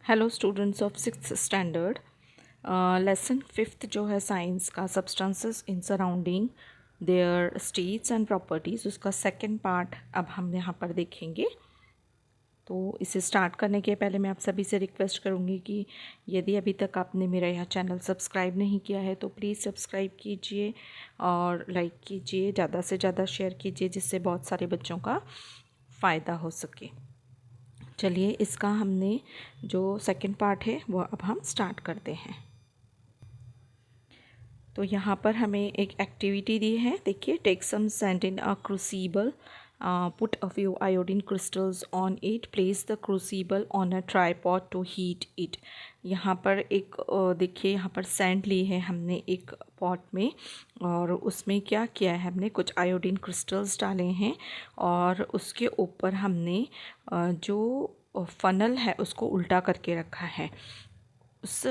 Hello students of sixth standard. Lesson fifth जो है science का substances in surrounding their states and properties, उसका second part अब हम यहाँ पर देखेंगे। तो इसे स्टार्ट करने के पहले मैं आप सभी से रिक्वेस्ट करूँगी कि यदि अभी तक आपने मेरा यह चैनल सब्सक्राइब नहीं किया है तो प्लीज़ सब्सक्राइब कीजिए और लाइक कीजिए, ज़्यादा से ज़्यादा शेयर कीजिए जिससे बहुत सारे बच्चों का फ़ायदा हो सके। चलिए, इसका हमने जो सेकंड पार्ट है वो अब हम स्टार्ट करते हैं। तो यहाँ पर हमें एक एक्टिविटी दी है, देखिए, take some sand in a crucible, put a few iodine crystals on it, place the crucible on a tripod to heat it. यहाँ पर एक देखिए, यहाँ पर सैंड ली है हमने एक पॉट में और उसमें क्या किया है, हमने कुछ आयोडीन क्रिस्टल्स डाले हैं और उसके ऊपर हमने जो फनल है उसको उल्टा करके रखा है। उस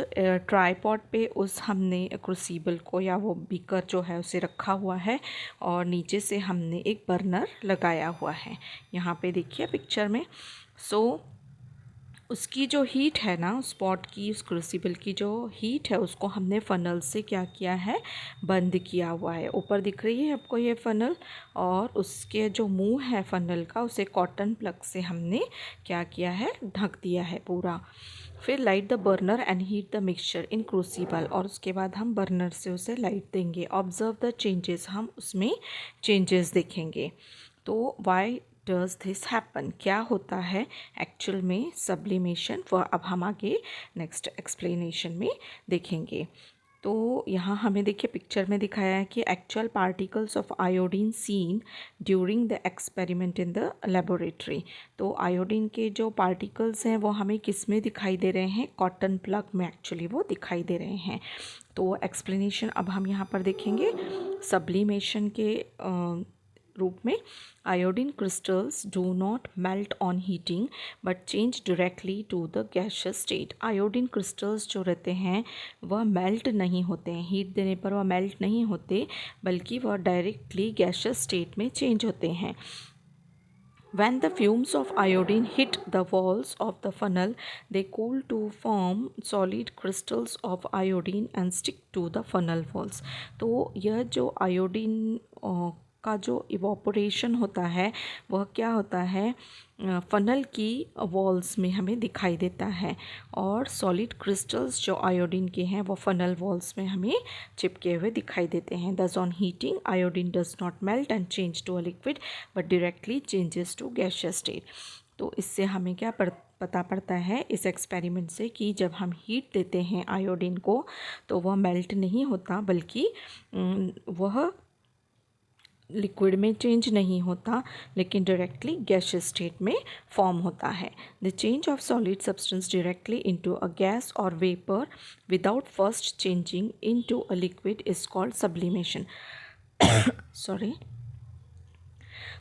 ट्राईपॉड पे उस हमने क्रूसिबल को या वो बीकर जो है उसे रखा हुआ है और नीचे से हमने एक बर्नर लगाया हुआ है। यहाँ पे देखिए पिक्चर में। उसकी जो हीट है ना, उस पॉट की, उस क्रूसिबल की जो हीट है उसको हमने फ़नल से क्या किया है, बंद किया हुआ है। ऊपर दिख रही है आपको ये फ़नल, और उसके जो मुंह है फ़नल का उसे कॉटन प्लग से हमने क्या किया है, ढक दिया है पूरा। फिर light the burner and heat the mixture in crucible, और उसके बाद हम बर्नर से उसे लाइट देंगे। ऑब्जर्व द चेंजेस, हम उसमें चेंजेस देखेंगे। तो वाई डज दिस हैपन, क्या होता है एक्चुअल में सब्लिमेशन, वह अब हम आगे नेक्स्ट एक्सप्लेनेशन में देखेंगे। तो यहाँ हमें देखिए पिक्चर में दिखाया है कि actual particles of iodine seen during the experiment in the laboratory. तो आयोडीन के जो पार्टिकल्स हैं वो हमें किस में दिखाई दे रहे हैं, कॉटन प्लग में एक्चुअली वो दिखाई दे रहे हैं। तो एक्सप्लेनेशन अब हम यहाँ पर देखेंगे सब्लिमेशन के रूप में। Iodine crystals do not melt on heating but change directly to the gaseous state. Iodine crystals जो रहते हैं वह मेल्ट नहीं होते हैं, हीट देने पर वह मेल्ट नहीं होते, बल्कि वह डायरेक्टली गैशियस स्टेट में चेंज होते हैं। When the fumes of iodine hit the walls of the funnel, they cool to form solid crystals of iodine and stick to the funnel walls. तो यह जो आयोडीन का जो इवोपोरेशन होता है वह क्या होता है, फ़नल की वॉल्स में हमें दिखाई देता है, और सॉलिड क्रिस्टल्स जो आयोडीन के हैं वो फ़नल वॉल्स में हमें चिपके हुए दिखाई देते हैं। Thus on heating iodine does not melt and change to a liquid but directly changes to gaseous state. तो इससे हमें क्या पता पड़ता है इस एक्सपेरिमेंट से कि जब हम हीट देते हैं आयोडीन को तो वह मेल्ट नहीं होता, बल्कि वह लिक्विड में चेंज नहीं होता, लेकिन डायरेक्टली गैसियस स्टेट में फॉर्म होता है। The change of solid substance directly into a gas और vapour without first changing into a liquid is called sublimation. Sorry.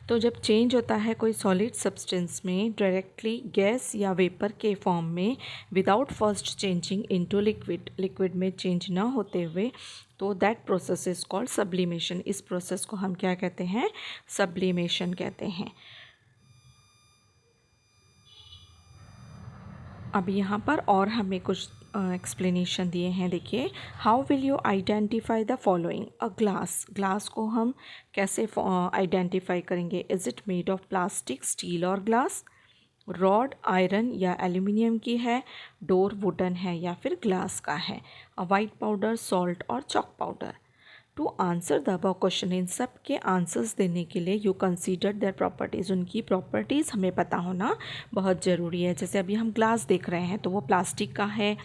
तो जब चेंज होता है कोई सॉलिड सब्सटेंस में डायरेक्टली गैस या वेपर के फॉर्म में without first changing into liquid, liquid में चेंज ना होते हुए, तो that process is called sublimation. इस प्रोसेस को हम क्या कहते हैं, सब्लिमेशन कहते हैं। अब यहाँ पर और हमें कुछ एक्सप्लेनेशन दिए हैं, देखिए। How will you identify the following. A glass, glass को हम कैसे आइडेंटिफाई करेंगे। Is it made of plastic, steel और ग्लास। रॉड आयरन या एल्यूमिनियम की है। डोर वुडन है या फिर ग्लास का है। अ वाइट पाउडर, सॉल्ट और chalk powder. To answer the above question, इन सब के आंसर्स देने के लिए यू कंसीडर देयर प्रॉपर्टीज़, उनकी प्रॉपर्टीज़ हमें पता होना बहुत ज़रूरी है। जैसे अभी हम ग्लास देख रहे हैं तो वो प्लास्टिक का है,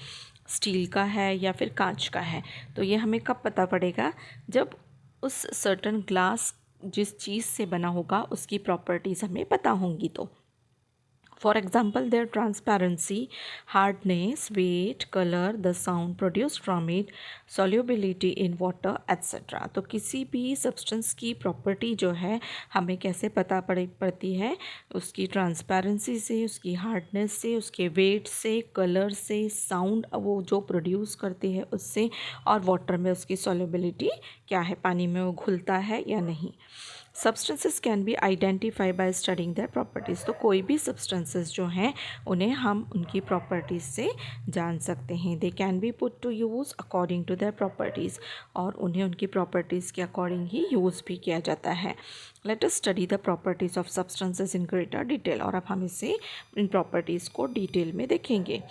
स्टील का है या फिर कांच का है। तो ये हमें कब पता पड़ेगा, जब उस सर्टन ग्लास जिस चीज़ से बना होगा उसकी प्रॉपर्टीज़ हमें पता होंगी। तो for example, their transparency, hardness, weight, color, the sound produced from it, solubility in water, etc. तो किसी भी सब्सटेंस की प्रॉपर्टी जो है हमें कैसे पता पड़ती है, उसकी ट्रांसपेरेंसी से, उसकी हार्डनेस से, उसके वेट से, कलर से, साउंड वो जो प्रोड्यूस करती है उससे, और वाटर में उसकी सॉल्युबिलिटी क्या है, पानी में वो घुलता है या नहीं। Substances can be identify by studying their properties. तो कोई भी सब्सटेंसेस जो हैं उन्हें हम उनकी प्रॉपर्टीज़ से जान सकते हैं। They can be put to use according to their properties, और उन्हें उनकी प्रॉपर्टीज़ के अकॉर्डिंग ही यूज़ भी किया जाता है। Let us study the properties of substances in greater detail. और अब हम इसे इन प्रॉपर्टीज़ को डिटेल में देखेंगे।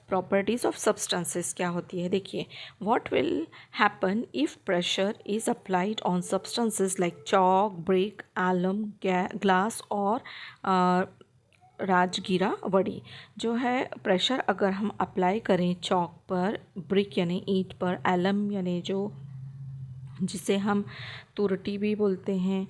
प्रॉपर्टीज़ ऑफ सब्सटेंसेस क्या होती है, देखिए। What will happen if pressure is applied on substances like chalk, brick, alum, glass और राजगीरा वड़ी। जो है प्रेशर अगर हम अप्लाई करें चॉक पर, ब्रिक यानी ईंट पर, एलम यानी जो जिसे हम तुरटी भी बोलते हैं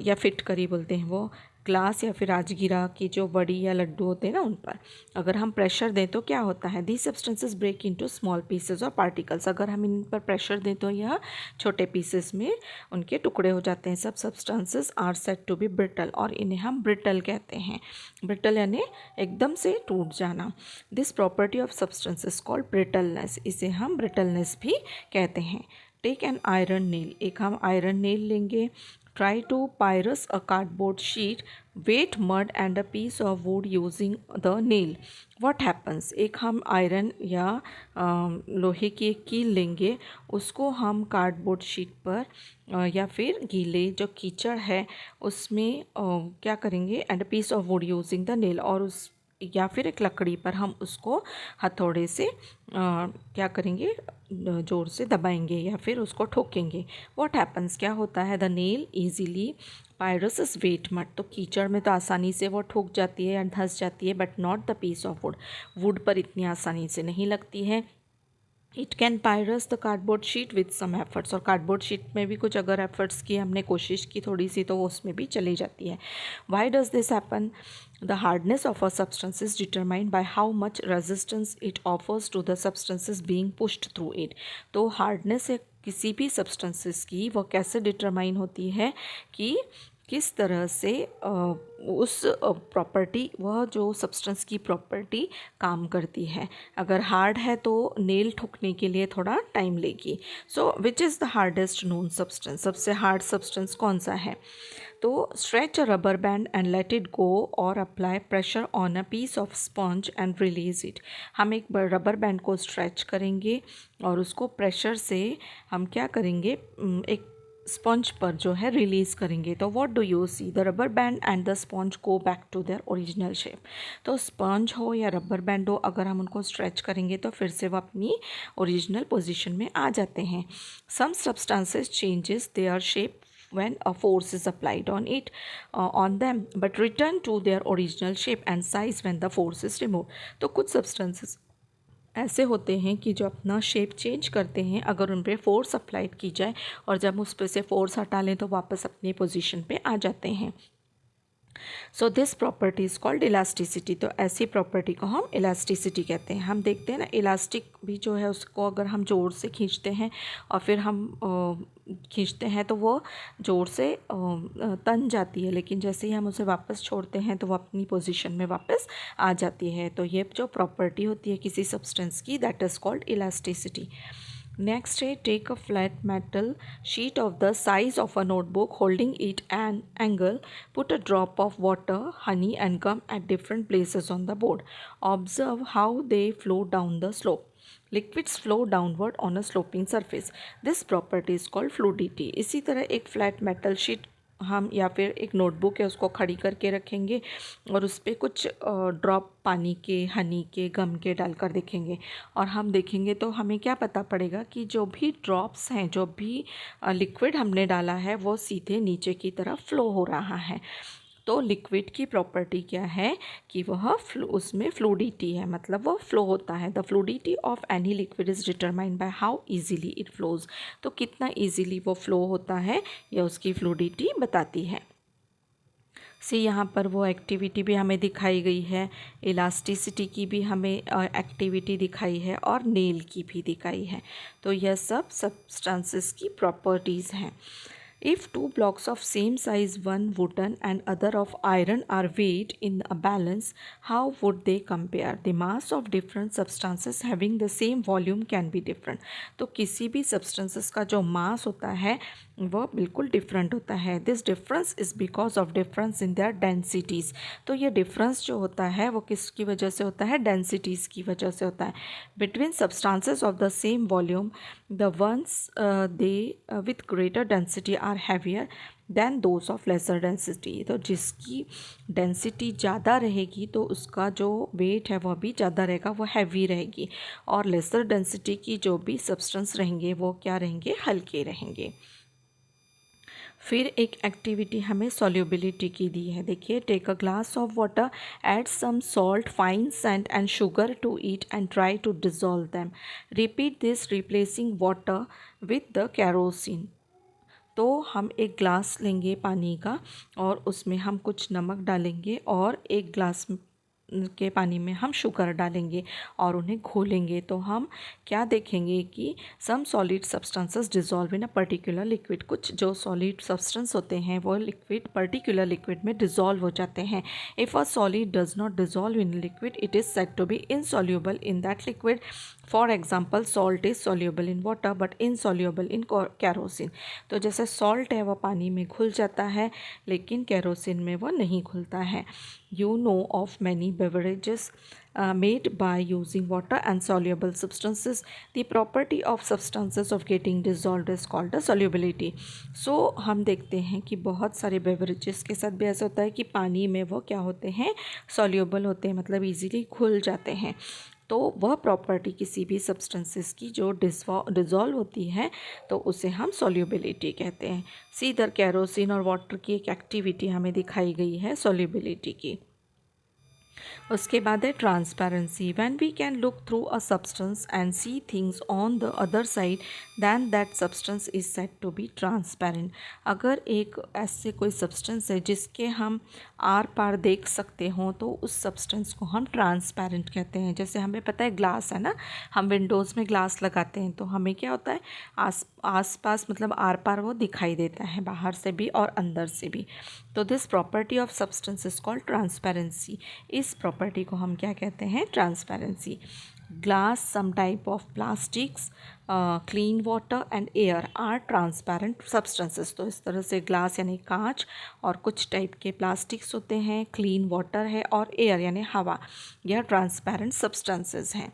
या फिटकरी बोलते हैं, वो ग्लास या फिर राजगीरा की जो बड़ी या लड्डू होते हैं ना, उन पर अगर हम प्रेशर दें तो क्या होता है, these substances break into small pieces और पार्टिकल्स। अगर हम इन पर प्रेशर दें तो यह छोटे पीसेस में उनके टुकड़े हो जाते हैं। सब substances are said to be brittle, और इन्हें हम ब्रिटल कहते हैं। ब्रिटल यानी एकदम से टूट जाना। This property of substances called brittleness, इसे हम ब्रिटलनेस भी कहते हैं। टेक एन आयरन नेल, एक हम आयरन नेल लेंगे। Try to pierce a cardboard sheet, wet mud and a piece of wood using the nail, what happens. एक हम आयरन या लोहे की एक कील लेंगे, उसको हम कार्डबोर्ड शीट पर या फिर गीले जो कीचड़ है उसमें क्या करेंगे, and a piece of wood using the nail, और उस या फिर एक लकड़ी पर हम उसको हथौड़े से क्या करेंगे, ज़ोर से दबाएंगे या फिर उसको ठोकेंगे। व्हाट हैपन्स, क्या होता है, the nail easily pierce wet mud, तो कीचड़ में तो आसानी से वो ठोक जाती है या धंस जाती है, but not the piece of wood, wood पर इतनी आसानी से नहीं लगती है। It can pierce the cardboard sheet with some efforts, और कार्डबोर्ड शीट में भी कुछ अगर एफर्ट्स की हमने कोशिश की थोड़ी सी तो वो उसमें भी चली जाती है। Why does this happen, the hardness of a substance is determined by how much resistance it offers to the substances being pushed through it. तो हार्डनेस है किसी भी सब्सटेंसेस की, वो कैसे डिटरमाइन होती है कि किस तरह से उस प्रॉपर्टी, वह जो सब्सटेंस की प्रॉपर्टी काम करती है। अगर हार्ड है तो नेल ठोकने के लिए थोड़ा टाइम लेगी। So which is the hardest known substance, सबसे हार्ड सब्सटेंस कौन सा है। तो stretch a rubber band and let it go और apply pressure on a piece of sponge and release it. हम एक रबर बैंड को स्ट्रेच करेंगे और उसको प्रेशर से हम क्या करेंगे, एक स्पंज पर जो है रिलीज़ करेंगे। तो what do you see, the rubber band and the sponge go back to their original shape. तो स्पंज हो या रबर बैंड हो, अगर हम उनको स्ट्रेच करेंगे तो फिर से वो अपनी ओरिजिनल पोजीशन में आ जाते हैं। Some substances changes their shape when a force is applied on it on them, but return to their original shape and size when the force is removed। तो कुछ सब्सटेंसेस ऐसे होते हैं कि जो अपना शेप चेंज करते हैं अगर उन पर फोर्स अप्लाइड की जाए, और जब उस पर से फोर्स हटा लें तो वापस अपनी पोजीशन पे आ जाते हैं। So this property is called elasticity. तो ऐसी प्रॉपर्टी को हम इलास्टिसिटी कहते हैं। हम देखते हैं ना, इलास्टिक भी जो है उसको अगर हम जोर से खींचते हैं और फिर हम खींचते हैं तो वो जोर से तन जाती है, लेकिन जैसे ही हम उसे वापस छोड़ते हैं तो वो अपनी पोजीशन में वापस आ जाती है। तो ये जो प्रॉपर्टी होती है किसी सब्सटेंस की, that is called elasticity. Next है, take a flat metal sheet of the size of a notebook, holding it an angle, put a drop of water, honey and gum at different places on the board, observe how they flow down the slope. Liquids flow downward on a sloping surface, this property is called fluidity. इसी तरह एक flat metal sheet हम या फिर एक notebook है उसको खड़ी करके रखेंगे और उस पर कुछ ड्रॉप पानी के, हनी के, गम के डालकर देखेंगे, और हम देखेंगे तो हमें क्या पता पड़ेगा कि जो भी ड्रॉप्स हैं, जो भी लिक्विड हमने डाला है वो सीधे नीचे की तरफ फ्लो हो रहा है। तो लिक्विड की प्रॉपर्टी क्या है कि वह उसमें फ्लूडिटी है, मतलब वो फ्लो होता है। The fluidity of any liquid is determined by how easily it flows. तो कितना इजीली वो फ्लो होता है यह उसकी फ्लूडिटी बताती है। यहाँ पर वो एक्टिविटी भी हमें दिखाई गई है, इलास्टिसिटी की भी हमें एक्टिविटी दिखाई है और नेल की भी दिखाई है। तो यह सब सब्सटेंसेस की प्रॉपर्टीज़ हैं। If two blocks of same size, one wooden and other of iron, are weighed in a balance, how would they compare? The mass of different substances having the same volume can be different. तो किसी भी substances का जो mass होता है वो बिल्कुल different होता है. This difference is because of difference in their densities. तो ये डिफरेंस जो होता है वो किसकी वजह से होता है? डेंसिटीज़ की वजह से होता है. Between substances of the same volume, the ones they with greater density are heavier than those of lesser density. तो जिसकी डेंसिटी ज़्यादा रहेगी तो उसका जो वेट है वह भी ज़्यादा रहेगा, वो हैवी रहेगी. और लेसर डेंसिटी की जो भी सब्सटेंस रहेंगे वो क्या रहेंगे? हल्के रहेंगे. फिर एक एक्टिविटी हमें सॉल्युबिलिटी की दी है. देखिए, take a glass of water, add some salt, fine sand and sugar to it and try to dissolve them. Repeat this replacing water with the kerosene. तो हम एक ग्लास लेंगे पानी का और उसमें हम कुछ नमक डालेंगे और एक ग्लास के पानी में हम शुगर डालेंगे और उन्हें घोलेंगे. तो हम क्या देखेंगे कि some solid substances dissolve in a particular liquid. कुछ जो सॉलिड सब्सटेंस होते हैं वो लिक्विड पर्टिकुलर लिक्विड में डिज़ोल्व हो जाते हैं. If a solid does not dissolve in liquid, it is said to be insoluble in that liquid. For example, salt is soluble in water but insoluble in kerosene. तो जैसे salt है वह पानी में घुल जाता है लेकिन कैरोसिन में वह नहीं घुलता है. You know of many beverages made by using water and soluble substances. The property of substances of getting dissolved is called the solubility. So हम देखते हैं कि बहुत सारे बेवरेजेस के साथ भी ऐसा होता है कि पानी में वो क्या होते हैं? soluble होते हैं, मतलब इजीली घुल जाते हैं. तो वह प्रॉपर्टी किसी भी सब्सटेंसेस की जो डिज़ोल्व होती है तो उसे हम सॉल्युबिलिटी कहते हैं. सी इधर कैरोसिन और वाटर की एक एक्टिविटी हमें दिखाई गई है सॉल्युबिलिटी की. उसके बाद है transparency. When we can look through a substance and see things on the other side than that substance is said to be transparent. अगर एक ऐसे कोई सब्सटेंस है जिसके हम आर पार देख सकते हों तो उस सब्सटेंस को हम ट्रांसपेरेंट कहते हैं. जैसे हमें पता है ग्लास है ना, हम विंडोज़ में ग्लास लगाते हैं तो हमें क्या होता है? आस पास मतलब आर पार वो दिखाई देता है, बाहर से भी और अंदर से भी. तो this property of substance is called transparency. इस प्रॉपर्टी को हम क्या कहते हैं? Transparency. Glass, some type of plastics, clean water and air are transparent substances. तो इस तरह से ग्लास यानी कांच और कुछ टाइप के प्लास्टिक्स होते हैं, क्लीन वाटर है और एयर यानी हवा, यह ट्रांसपेरेंट सब्सटेंसेस हैं.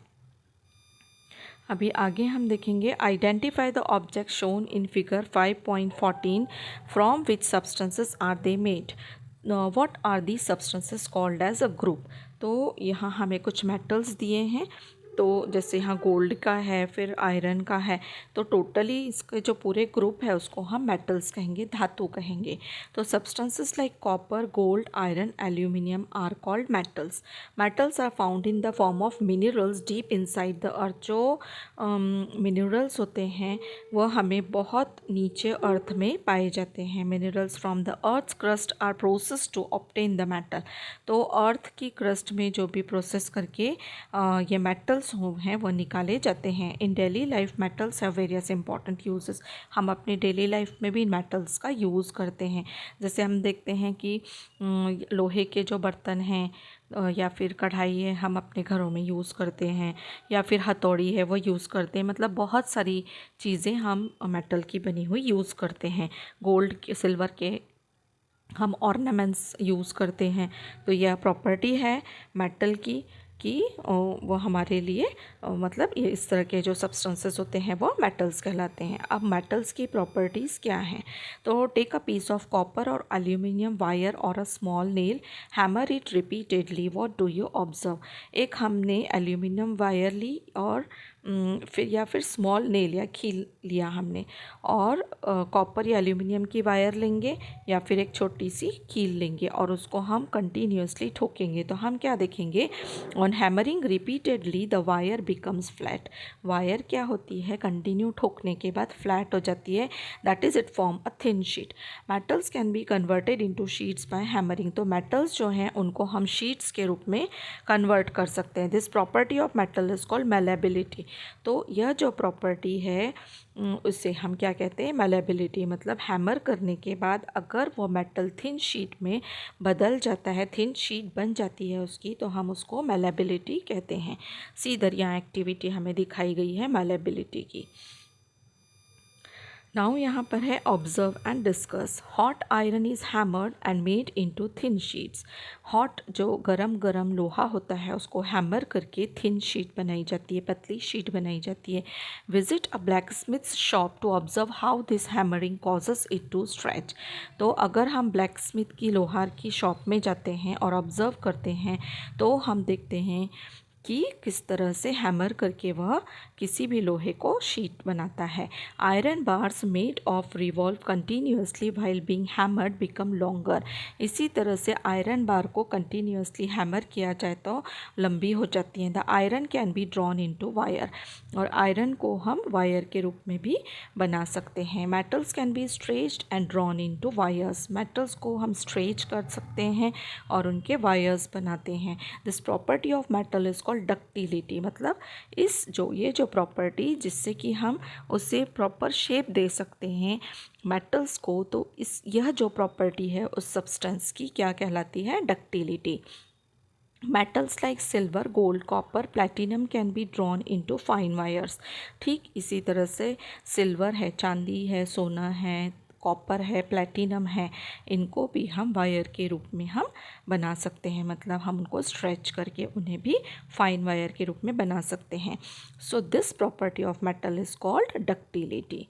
अभी आगे हम देखेंगे identify the object shown in figure 5.14 from which substances are they made. What are the substances called as a group. तो यहाँ हमें कुछ मेटल्स दिए हैं. तो जैसे यहाँ गोल्ड का है, फिर आयरन का है, तो टोटली इसके जो पूरे ग्रुप है उसको हम मेटल्स कहेंगे, धातु कहेंगे. तो substances like copper, gold, iron, aluminium are called metals. Metals are found in the form of minerals deep inside the earth. जो मिनरल्स होते हैं वह हमें बहुत नीचे अर्थ में पाए जाते हैं. Minerals from the earth crust are process to obtain the metal. तो अर्थ की क्रस्ट में जो भी प्रोसेस करके ये मेटल्स हैं वो निकाले जाते हैं. In daily life metals have various important uses. हम अपनी डेली लाइफ में भी मेटल्स का यूज़ करते हैं. जैसे हम देखते हैं कि लोहे के जो बर्तन हैं या फिर कढ़ाई है हम अपने घरों में यूज़ करते हैं, या फिर हथौड़ी है वो यूज़ करते हैं. मतलब बहुत सारी चीज़ें हम मेटल की बनी हुई यूज़ करते हैं. गोल्ड के, सिल्वर के हम ऑर्नामेंट्स यूज़ करते हैं. तो यह प्रॉपर्टी है मेटल की कि वो हमारे लिए मतलब ये इस तरह के जो सब्सटेंसेस होते हैं वो मेटल्स कहलाते हैं. अब मेटल्स की प्रॉपर्टीज़ क्या हैं? तो take a piece of copper और एल्यूमिनियम वायर और a small nail, hammer it repeatedly, what do you observe. एक हमने एल्यूमिनियम वायर ली और फिर स्मॉल नेल या कील लिया हमने, और कॉपर या एल्यूमिनियम की वायर लेंगे या फिर एक छोटी सी कील लेंगे और उसको हम कंटिन्यूसली ठोकेंगे. तो हम क्या देखेंगे? On hammering repeatedly the wire becomes flat. Wire क्या होती है, कंटिन्यू ठोकने के बाद फ्लैट हो जाती है, that is it form a thin sheet. Metals can be converted into sheets by hammering. तो मेटल्स जो हैं उनको हम शीट्स के रूप में कन्वर्ट कर सकते हैं। This property of metal is called malleability. तो यह जो प्रॉपर्टी है उससे हम क्या कहते हैं, मैलेबिलिटी। मतलब हैमर करने के बाद अगर वो मेटल थिन शीट में बदल जाता है, थिन शीट बन जाती है उसकी, तो हम उसको मैलेबिलिटी कहते हैं। सी इधर यहाँ एक्टिविटी हमें दिखाई गई है मैलेबिलिटी की। नाउ यहाँ पर है observe and discuss. Hot iron is hammered and made into thin sheets. Hot जो गरम लोहा होता है उसको हैमर करके थिन शीट बनाई जाती है, पतली शीट बनाई जाती है। Visit a black smith's shop to observe how this hammering causes it to stretch. तो अगर हम ब्लैक स्मिथ की लोहार की शॉप में जाते हैं और ऑब्जर्व करते हैं तो हम देखते हैं कि किस तरह से हैमर करके वह किसी भी लोहे को शीट बनाता है। Iron bars made of revolve continuously while being hammered become longer. इसी तरह से आयरन बार को कंटिन्यूसली हैमर किया जाए तो लंबी हो जाती हैं। The iron can be drawn into wire. और आयरन को हम वायर के रूप में भी बना सकते हैं। Metals can B stretched and drawn into wires. Metals को हम स्ट्रेच कर सकते हैं और उनके वायर्स बनाते हैं। This property of metal is called ductility. मतलब ये जो प्रॉपर्टी जिससे कि हम उसे प्रॉपर शेप दे सकते हैं मेटल्स को, तो यह जो प्रॉपर्टी है उस सब्सटेंस की क्या कहलाती है, ductility. Metals like silver, gold, copper, platinum can be drawn into fine wires. ठीक इसी तरह से सिल्वर है, चांदी है, सोना है, कॉपर है, प्लैटिनम है, इनको भी हम वायर के रूप में हम बना सकते हैं। मतलब हम उनको स्ट्रेच करके उन्हें भी फाइन वायर के रूप में बना सकते हैं। So this property of metal is called ductility.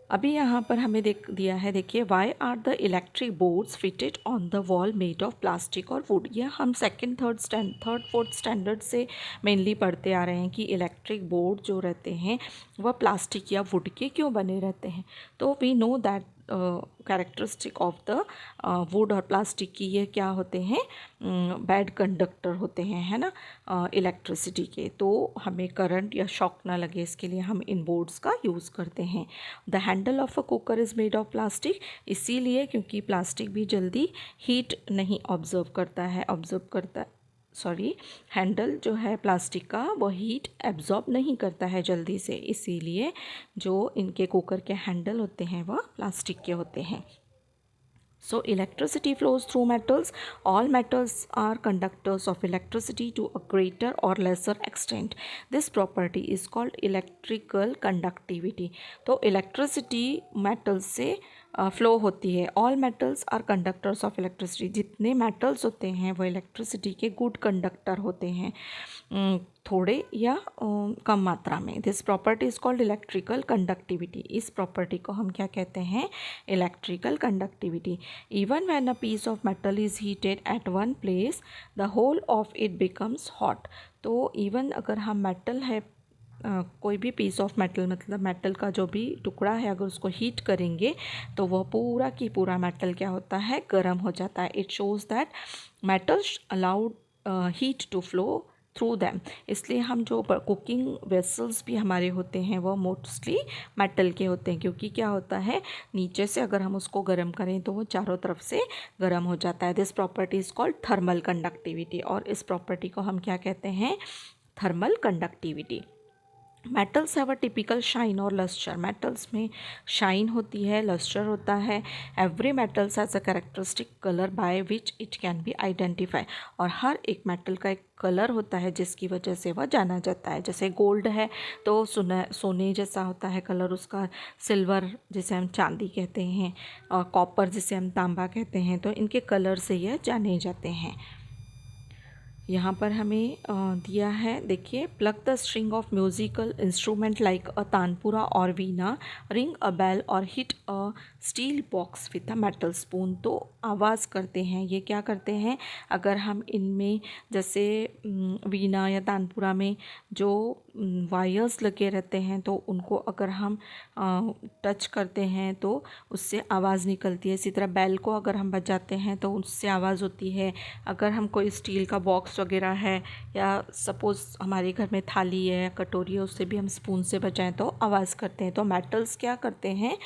अभी यहाँ पर हमें दिया है, देखिए, why are the electric boards fitted on the wall made of plastic और वुड। यह हम सेकंड, थर्ड, फोर्थ स्टैंडर्ड से मेनली पढ़ते आ रहे हैं कि इलेक्ट्रिक बोर्ड जो रहते हैं वह प्लास्टिक या वुड के क्यों बने रहते हैं। तो we know that characteristic of the wood और प्लास्टिक की ये क्या होते हैं, बैड कंडक्टर होते हैं, है ना, इलेक्ट्रिसिटी के। तो हमें करंट या शॉक ना लगे इसके लिए हम इन बोर्ड्स का यूज़ करते हैं। The handle of a cooker is made of plastic, इसीलिए क्योंकि प्लास्टिक भी जल्दी हीट नहीं हैंडल जो है प्लास्टिक का वो हीट एब्जॉर्ब नहीं करता है जल्दी से, इसीलिए जो इनके कुकर के हैंडल होते हैं वह प्लास्टिक के होते हैं। So electricity flows through metals. All metals are conductors of electricity to a greater or lesser extent. This property is called electrical conductivity. तो electricity metals से फ्लो होती है। All metals are conductors of electricity. जितने metals होते हैं वो electricity के good conductor होते हैं, थोड़े या कम मात्रा में। This property is called electrical conductivity. इस प्रॉपर्टी को हम क्या कहते हैं, electrical conductivity. Even when a piece of metal is heated at one place the whole of it becomes hot. तो इवन अगर हम मेटल है, कोई भी पीस ऑफ मेटल, मतलब मेटल का जो भी टुकड़ा है, अगर उसको हीट करेंगे तो वह पूरा की पूरा मेटल क्या होता है, गर्म हो जाता है। It shows that metals allowed heat to flow through them. इसलिए हम जो कुकिंग वेसल्स भी हमारे होते हैं वो मोस्टली मेटल के होते हैं, क्योंकि क्या होता है, नीचे से अगर हम उसको गर्म करें तो वो चारों तरफ से गर्म हो जाता है। This property is called thermal conductivity, और इस प्रॉपर्टी को हम क्या कहते हैं, thermal conductivity. Metals have a typical shine और लस्टर। मेटल्स में शाइन होती है, लस्टर होता है। Every metals has a characteristic colour by which it can be identify. और हर एक मेटल का एक कलर होता है जिसकी वजह से वह जाना जाता है। जैसे गोल्ड है तो सोने जैसा होता है कलर उसका, सिल्वर जिसे हम चांदी कहते हैं, और कॉपर जिसे हम तांबा कहते हैं, तो इनके कलर से यह जाने जाते हैं। यहाँ पर हमें दिया है, देखिए, plug the string of musical instrument like अ तानपुरा और वीणा, रिंग अ बेल और hit a steel box with a metal spoon. तो आवाज़ करते हैं, ये क्या करते हैं, अगर हम इनमें जैसे वीणा या तानपुरा में जो वायर्स लगे रहते हैं तो उनको अगर हम टच करते हैं तो उससे आवाज़ निकलती है। इसी तरह बेल को अगर हम बजाते हैं तो उससे आवाज़ होती है। अगर हम कोई स्टील का बॉक्स फॉक्स वगैरह है, या सपोज़ हमारे घर में थाली है, कटोरी है, उससे भी हम स्पून से बजाएं तो आवाज़ करते हैं। तो मेटल्स क्या करते हैं,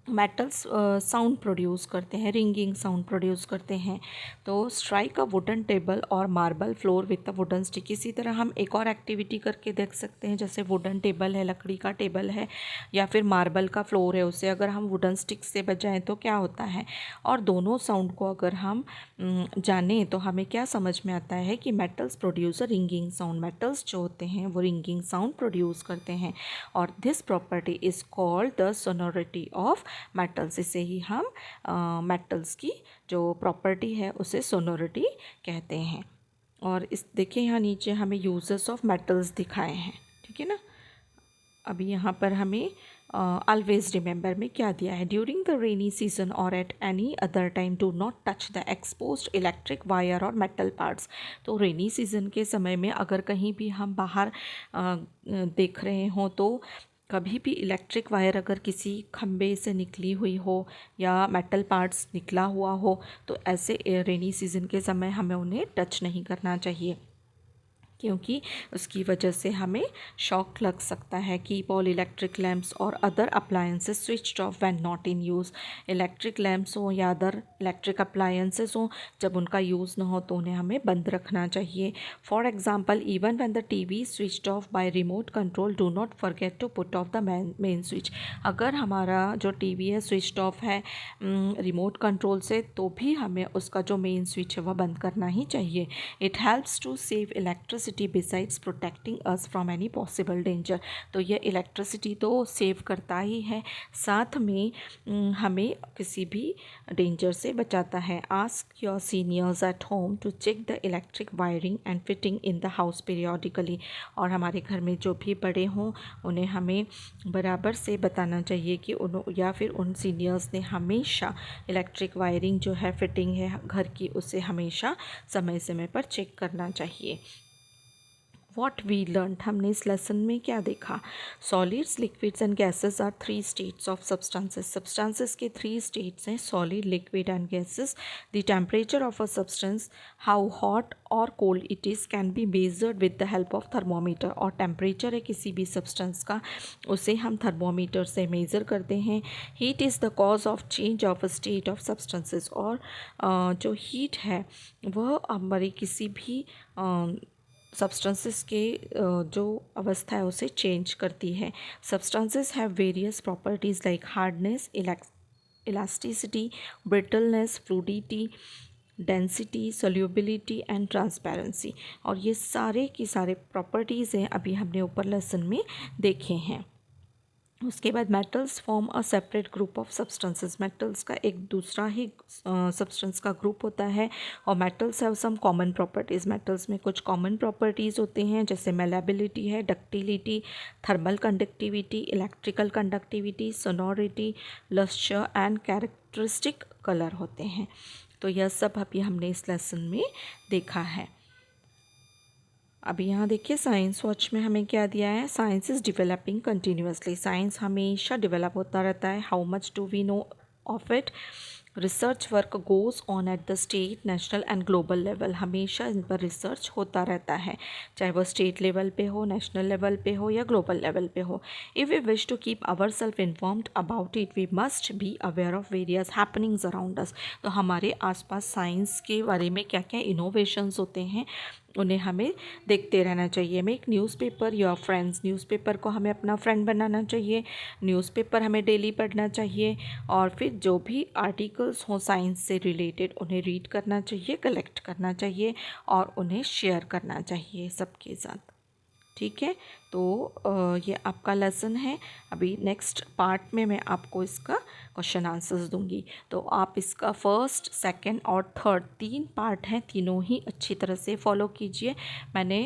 मेटल्स साउंड प्रोड्यूस करते हैं, रिंगिंग साउंड प्रोड्यूस करते हैं। तो स्ट्राइक अ वुडन टेबल और marble floor with a wooden stick. इसी तरह हम एक और एक्टिविटी करके देख सकते हैं, जैसे वुडन टेबल है, लकड़ी का टेबल है, या फिर मार्बल का फ्लोर है, उसे अगर हम वुडन स्टिक से बजाएं तो क्या होता है। और दोनों साउंड को अगर हम जानें तो हमें क्या समझ में आता है कि metals produce a ringing sound. Metals जो होते हैं वो रिंगिंग साउंड प्रोड्यूस करते हैं, और this property is called the sonority of metals. इसे ही हम मेटल्स की जो प्रॉपर्टी है उसे सोनोरिटी कहते हैं। और इस देखिए यहाँ नीचे हमें यूजेस ऑफ मेटल्स दिखाए हैं, ठीक है ना। अभी यहाँ पर हमें ऑलवेज रिमेंबर में क्या दिया है, ड्यूरिंग द रेनी सीजन और at any other time do not touch the exposed electric wire और मेटल पार्ट्स। तो रेनी सीजन के समय में अगर कहीं भी हम बाहर देख रहे हों तो कभी भी इलेक्ट्रिक वायर अगर किसी खंबे से निकली हुई हो या मेटल पार्ट्स निकला हुआ हो तो ऐसे रेनी सीजन के समय हमें उन्हें टच नहीं करना चाहिए, क्योंकि उसकी वजह से हमें शॉक लग सकता है। कीप ऑल इलेक्ट्रिक लैम्प्स और other appliances switched off when not in use. Electric lamps हों या अदर इलेक्ट्रिक अप्लायंसेस हों, जब उनका यूज़ ना हो तो उन्हें हमें बंद रखना चाहिए। For example, even when the TV switched off by remote control, do not forget to put off the main switch. अगर हमारा जो टीवी है स्विच्ड ऑफ है रिमोट कंट्रोल से, तो भी हमें उसका जो मेन स्विच है वह बंद करना ही चाहिए। It helps to save electricity besides protecting us from any possible danger. तो यह इलेक्ट्रिसिटी तो सेव करता ही है, साथ में हमें किसी भी डेंजर से बचाता है। Ask your seniors at home to check the electric wiring and fitting in the house periodically. और हमारे घर में जो भी बड़े हों उन्हें हमें बराबर से बताना चाहिए कि या फिर उन सीनियर्स ने हमेशा इलेक्ट्रिक वायरिंग जो है, फिटिंग है घर की, उसे हमेशा समय समय पर चेक करना चाहिए। वॉट वी लर्न, हमने इस लेसन में क्या देखा। Solids, liquids and gases are three states of substances. Substances के थ्री स्टेट्स हैं, solid, liquid and gases. The temperature of a substance, how hot और cold it is, can be measured with the help of thermometer. और temperature है किसी भी substance का, उसे हम थर्मोमीटर से मेज़र करते हैं। Heat is the cause of change of a state of substances. और जो हीट है वह हमारी किसी भी सब्सटेंसेस के जो अवस्था है उसे चेंज करती है। Substances have various properties like hardness, elasticity, brittleness, fluidity, density, solubility and transparency. और ये सारे की सारे प्रॉपर्टीज़ हैं, अभी हमने ऊपर लेसन में देखे हैं। उसके बाद metals form a separate group of substances. Metals का एक दूसरा ही सब्सटेंस का ग्रुप होता है, और metals have some common properties. Metals में कुछ कॉमन प्रॉपर्टीज़ होते हैं, जैसे मेलेबिलिटी है, ductility, thermal conductivity, electrical conductivity, sonority, lustre and characteristic colour होते हैं। तो यह सब अभी हमने इस लेसन में देखा है। अभी यहाँ देखिए साइंस वॉच में हमें क्या दिया है, science is developing continuously. Science हमेशा डेवलप होता रहता है। How much do we know of it, research work goes on at the state, national and global level. हमेशा इन पर रिसर्च होता रहता है, चाहे वो स्टेट लेवल पे हो, नेशनल लेवल पे हो या ग्लोबल लेवल पे हो। If we wish to keep our self informed about it, we must be aware of various happenings around us. तो हमारे आसपास साइंस के बारे में क्या क्या इनोवेशंस होते हैं उन्हें हमें देखते रहना चाहिए। Make newspaper your friends, newspaper को हमें अपना फ्रेंड बनाना चाहिए। न्यूज़पेपर हमें डेली पढ़ना चाहिए, और फिर जो भी आर्टिकल्स हों साइंस से रिलेटेड उन्हें रीड करना चाहिए, कलेक्ट करना चाहिए और उन्हें शेयर करना चाहिए सबके साथ। ठीक है, तो ये आपका लेसन है। अभी नेक्स्ट पार्ट में मैं आपको इसका क्वेश्चन आंसर्स दूंगी, तो आप इसका फर्स्ट, सेकंड और थर्ड 3 पार्ट हैं, तीनों ही अच्छी तरह से फॉलो कीजिए। मैंने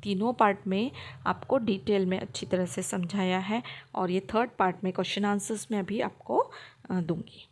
तीनों पार्ट में आपको डिटेल में अच्छी तरह से समझाया है, और ये थर्ड पार्ट में क्वेश्चन आंसर्स में अभी आपको दूंगी।